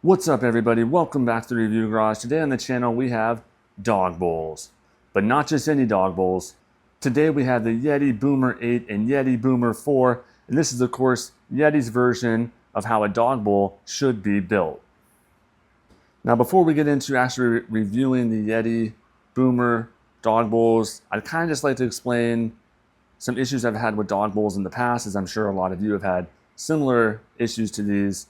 What's up, everybody? Welcome back to the Review Garage. Today on the channel we have dog bowls, but not just any dog bowls. Today we have the YETI Boomer 8 and YETI Boomer 4, and this is of course YETI's version of how a dog bowl should be built. Now before we get into actually reviewing the YETI Boomer dog bowls, I'd kind of just like to explain some issues I've had with dog bowls in the past, as I'm sure a lot of you have had similar issues to these.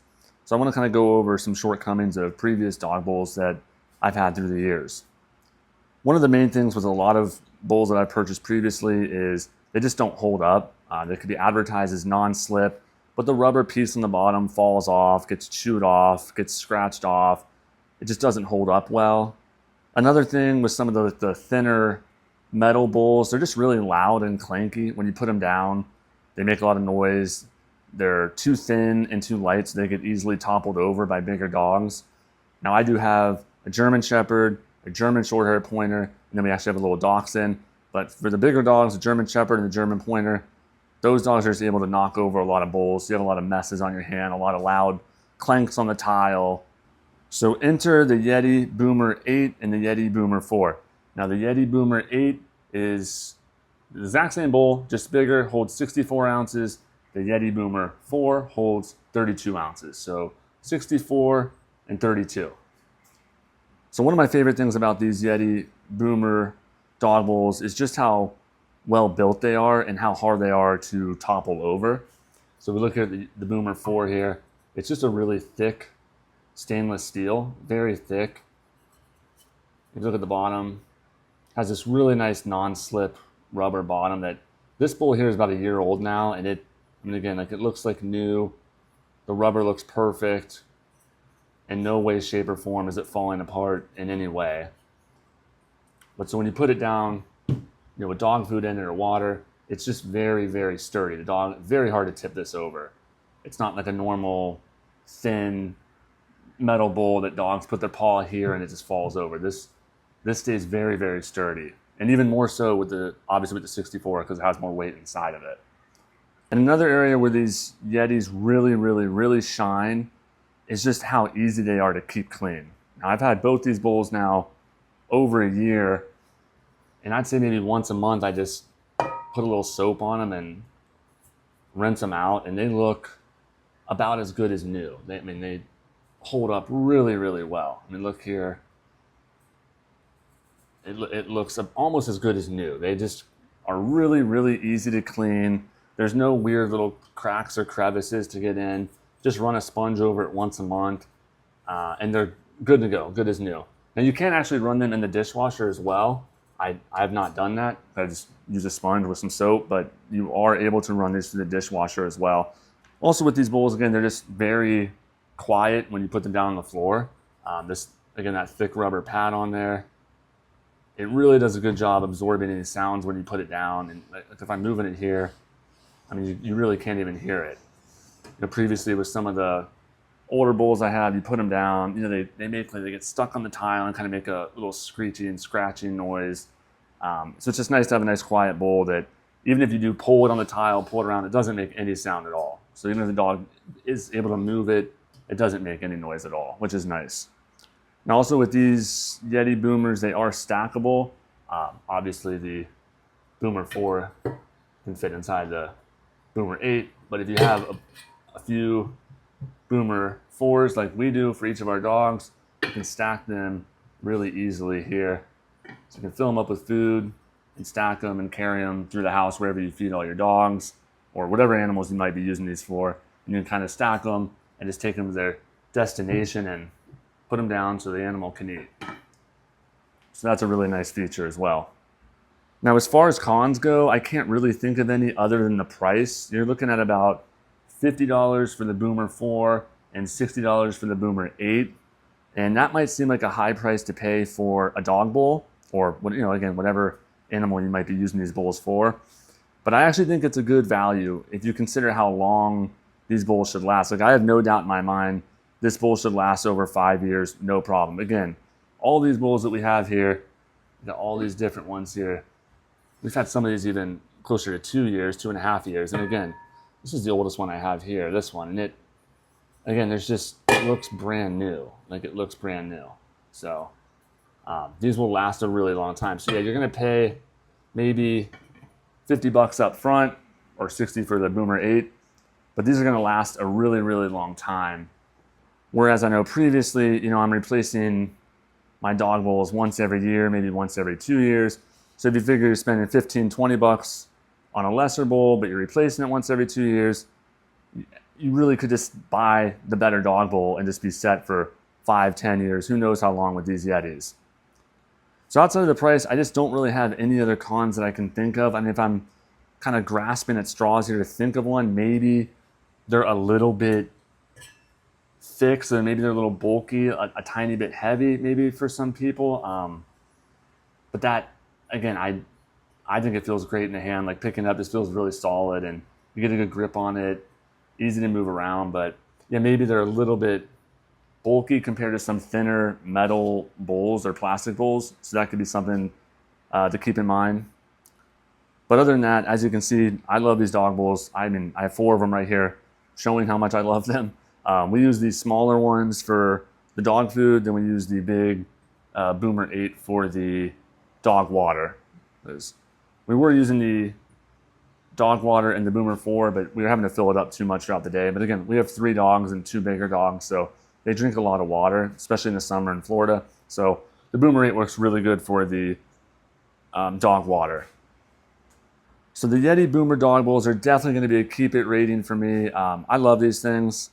So I want to kind of go over some shortcomings of previous dog bowls that I've had through the years. One of the main things with a lot of bowls that I've purchased previously is they just don't hold up. They could be advertised as non-slip, but the rubber piece on the bottom falls off, gets chewed off, gets scratched off. It just doesn't hold up well. Another thing with some of the thinner metal bowls, they're just really loud and clanky. When you put them down, they make a lot of noise. They're too thin and too light, so they get easily toppled over by bigger dogs. Now I do have a German Shepherd, a German Short-haired Pointer, and then we actually have a little Dachshund. But for the bigger dogs, the German Shepherd and the German Pointer, those dogs are just able to knock over a lot of bowls. You have a lot of messes on your hand, a lot of loud clanks on the tile. So enter the YETI Boomer 8 and the YETI Boomer 4. Now the YETI Boomer 8 is the exact same bowl, just bigger, holds 64 ounces. The YETI Boomer 4 holds 32 ounces, so 64 and 32. So one of my favorite things about these YETI Boomer dog bowls is just how well built they are and how hard they are to topple over. So we look at the Boomer 4 here. It's just a really thick stainless steel, very thick. If you look at the bottom, has this really nice non-slip rubber bottom. That this bowl here is about a year old now, and it looks like new. The rubber looks perfect. In no way, shape, or form is it falling apart in any way. But so when you put it down, with dog food in it or water, it's just very, very sturdy. Very hard to tip this over. It's not like a normal thin metal bowl that dogs put their paw here and it just falls over. This stays very, very sturdy. And even more so obviously with the 64, because it has more weight inside of it. And another area where these YETIs really, really, really shine is just how easy they are to keep clean. Now, I've had both these bowls now over a year, and I'd say maybe once a month I just put a little soap on them and rinse them out, and they look about as good as new. They hold up really, really well. Look here. It looks almost as good as new. They just are really, really easy to clean. There's no weird little cracks or crevices to get in. Just run a sponge over it once a month, and they're good to go, good as new. Now you can actually run them in the dishwasher as well. I've not done that. I just use a sponge with some soap, but you are able to run these through the dishwasher as well. Also with these bowls, again, they're just very quiet when you put them down on the floor. That thick rubber pad on there, it really does a good job absorbing any sounds when you put it down. And if I'm moving it here, you really can't even hear it. Previously with some of the older bowls I have, you put them down, they get stuck on the tile and kind of make a little screechy and scratching noise. So it's just nice to have a nice quiet bowl that even if you do pull it on the tile, pull it around, it doesn't make any sound at all. So even if the dog is able to move it, it doesn't make any noise at all, which is nice. Now also with these YETI Boomers, they are stackable. Obviously the Boomer 4 can fit inside the Boomer 8, but if you have a few Boomer 4s like we do for each of our dogs, you can stack them really easily here. So you can fill them up with food and stack them and carry them through the house wherever you feed all your dogs or whatever animals you might be using these for. And you can kind of stack them and just take them to their destination and put them down so the animal can eat. So that's a really nice feature as well. Now, as far as cons go, I can't really think of any other than the price. You're looking at about $50 for the Boomer 4 and $60 for the Boomer 8. And that might seem like a high price to pay for a dog bowl or, again, whatever animal you might be using these bowls for. But I actually think it's a good value if you consider how long these bowls should last. I have no doubt in my mind this bowl should last over 5 years, no problem. Again, all these bowls that we have here, all these different ones here, we've had some of these even closer to 2 years, 2.5 years. And again, this is the oldest one I have here, this one. And again, there's just it looks brand new. Like it looks brand new. So these will last a really long time. So yeah, you're gonna pay maybe 50 bucks up front or 60 for the Boomer 8, but these are gonna last a really, really long time. Whereas I know previously, you know, I'm replacing my dog bowls once every year, maybe once every 2 years. So if you figure you're spending 15, 20 bucks on a lesser bowl, but you're replacing it once every 2 years, you really could just buy the better dog bowl and just be set for 5, 10 years. Who knows how long with these Yetis. So outside of the price, I just don't really have any other cons that I can think of. I mean, if I'm kind of grasping at straws here to think of one, maybe they're a little bit thick, so maybe they're a little bulky, a tiny bit heavy maybe for some people. But that, again, I think it feels great in the hand. Like picking it up, just feels really solid and you get a good grip on it, easy to move around. But yeah, maybe they're a little bit bulky compared to some thinner metal bowls or plastic bowls. So that could be something to keep in mind. But other than that, as you can see, I love these dog bowls. I mean, I have 4 of them right here showing how much I love them. We use these smaller ones for the dog food, then we use the big Boomer 8 for the dog water. We were using the dog water and the Boomer 4, but we were having to fill it up too much throughout the day. But again, we have 3 dogs and 2 bigger dogs, so they drink a lot of water, especially in the summer in Florida. So the Boomer 8 works really good for the dog water. So the YETI Boomer Dog Bowls are definitely going to be a keep it rating for me. I love these things.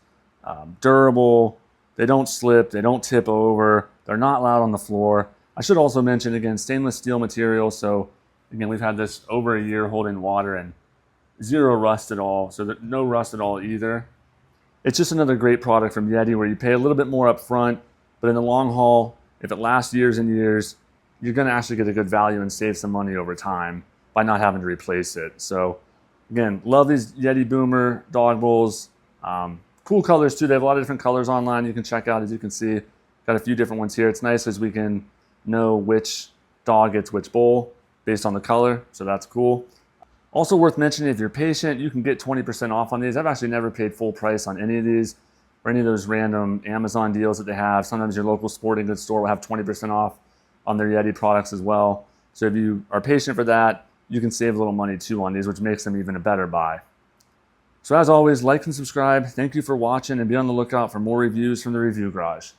Durable, they don't slip, they don't tip over, they're not loud on the floor. I should also mention, again, stainless steel material. So again, we've had this over a year holding water and 0 rust at all. So no rust at all either. It's just another great product from YETI where you pay a little bit more up front, but in the long haul, if it lasts years and years, you're going to actually get a good value and save some money over time by not having to replace it. So again, love these YETI Boomer Dog Bowls. Cool colors too. They have a lot of different colors online you can check out. As you can see, got a few different ones here. It's nice as we can know which dog gets which bowl based on the color. So that's cool. Also worth mentioning, if you're patient, you can get 20% off on these. I've actually never paid full price on any of these or any of those random Amazon deals that they have. Sometimes your local sporting goods store will have 20% off on their YETI products as well. So if you are patient for that, you can save a little money too on these, which makes them even a better buy. So as always, like and subscribe. Thank you for watching and be on the lookout for more reviews from the Review Garage.